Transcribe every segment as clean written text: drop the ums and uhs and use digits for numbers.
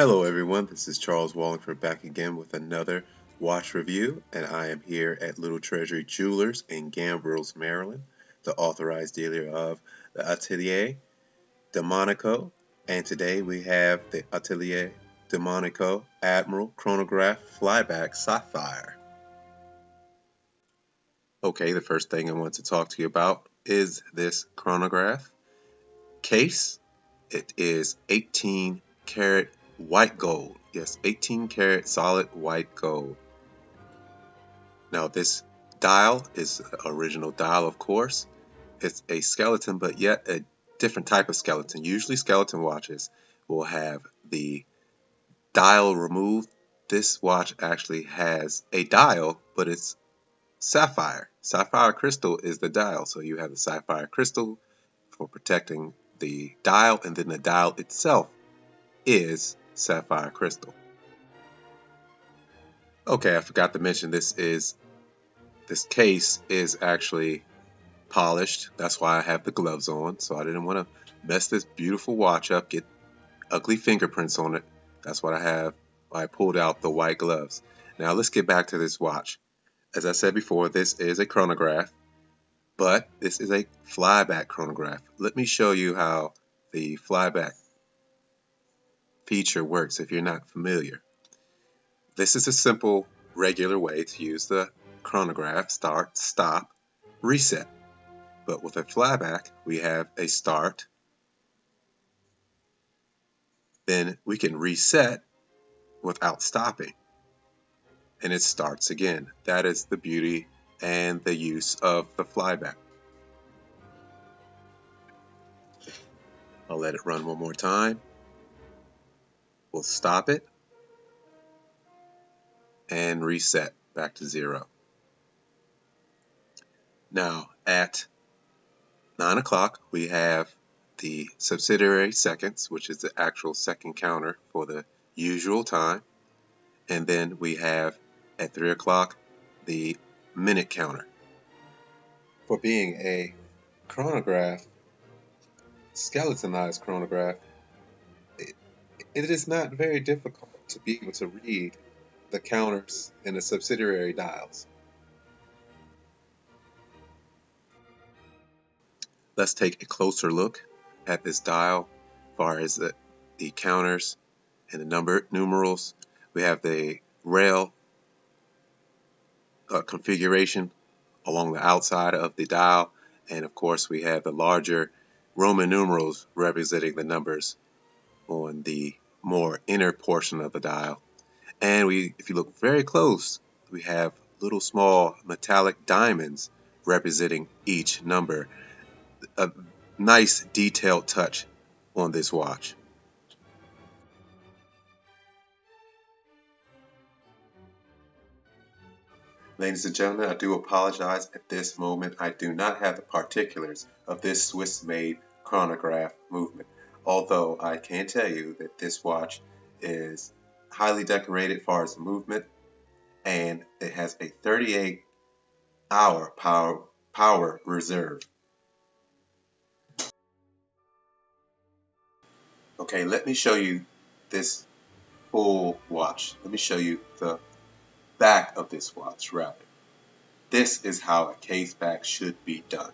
Hello everyone, this is Charles Walhingford back again with another watch review, and I am here at Little Treasury Jewelers in Gambreills, Maryland, the authorized dealer of the Atelier, Demonaco, and today we have the Atelier, Demonaco Admiral, Chronograph, Flyback, Sapphire. Okay, the first thing I want to talk to you about is this chronograph case. It is 18 karat white gold. Yes, 18 karat solid white gold. Now this dial is an original dial, of course. It's a skeleton, but yet a different type of skeleton. Usually skeleton watches will have the dial removed. This watch actually has a dial, but it's sapphire. Sapphire crystal is the dial. So you have the sapphire crystal for protecting the dial, and then the dial itself is sapphire crystal. Okay, I forgot to mention this case is actually polished. That's why I have the gloves on. So I didn't want to mess this beautiful watch up, get ugly fingerprints on it. That's what I have. I pulled out the white gloves. Now let's get back to this watch. As I said before, this is a chronograph, but this is a flyback chronograph. Let me show you how the flyback feature works if you're not familiar. This is a simple, regular way to use the chronograph: start, stop, reset. But with a flyback, we have a start, then we can reset without stopping, and it starts again. That is the beauty and the use of the flyback. I'll let it run one more time. We'll stop it and reset back to 0. Now at 9 o'clock we have the subsidiary seconds, which is the actual second counter for the usual time, and then we have at 3 o'clock the minute counter. For being a chronograph, skeleton-ized chronograph, it is not very difficult to be able to read the counters and the subsidiary dials. Let's take a closer look at this dial as far as the counters and the numerals. We have the rail configuration along the outside of the dial, and of course we have the larger Roman numerals representing the numbers on the more inner portion of the dial. And if you look very close, we have little small metallic diamonds representing each number. A nice detailed touch on this watch. Ladies and gentlemen, I do apologize at this moment. I do not have the particulars of this Swiss-made chronograph movement, although I can tell you that this watch is highly decorated as far as the movement, and it has a 38-hour power reserve. Okay, let me show you this full watch. Let me show you the back of this watch, rather. This is how a case back should be done.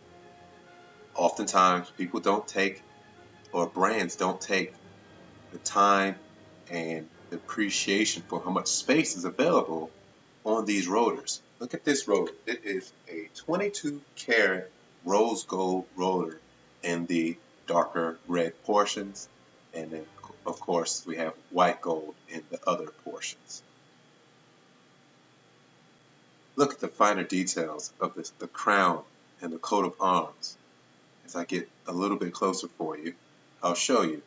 Oftentimes, people don't take, or brands don't take, the time and the appreciation for how much space is available on these rotors. Look at this rotor. It is a 22 karat rose gold rotor in the darker red portions, and then of course we have white gold in the other portions. Look at the finer details of the crown and the coat of arms. As I get a little bit closer for you, I'll show you.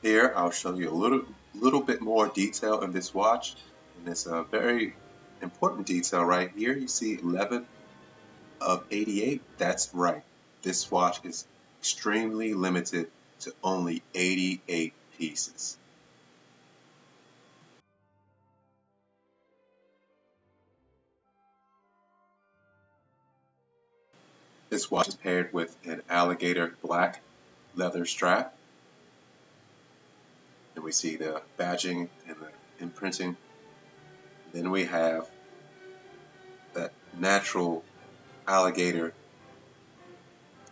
Here I'll show you a little bit more detail in this watch, and it's a very important detail right here. You see 11 of 88. That's right. This watch is extremely limited to only 88 pieces. This watch is paired with an alligator black leather strap. And we see the badging and the imprinting. Then we have that natural alligator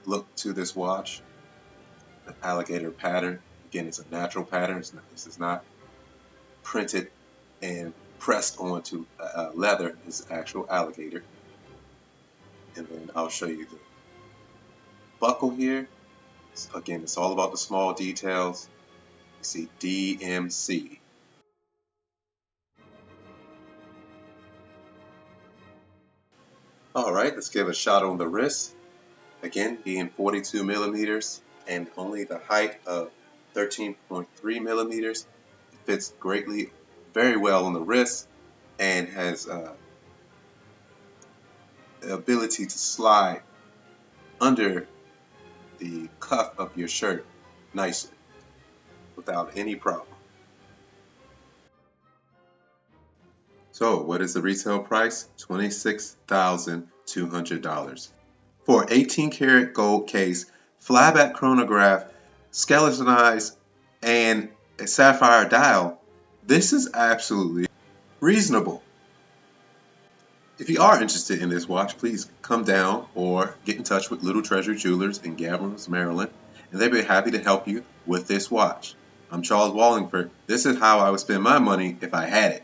look to this watch. The alligator pattern. Again, it's a natural pattern. This is not printed and pressed onto leather. It's actual alligator. And then I'll show you the buckle here. Again, it's all about the small details. You see DMC. Alright, let's give a shot on the wrist. Again, being 42 millimeters and only the height of 13.3 millimeters. It fits greatly, very well on the wrist, and has the ability to slide under the cuff of your shirt nicely without any problem. So what is the retail price? $26,200. For 18 karat gold case, Flyback Chronograph, skeleton-ized, and a sapphire dial, this is absolutely reasonable. If you are interested in this watch, please come down or get in touch with Little Treasury Jewelers in Gambreills, Maryland, and they'll be happy to help you with this watch. I'm Charles Walhingford. This is how I would spend my money if I had it.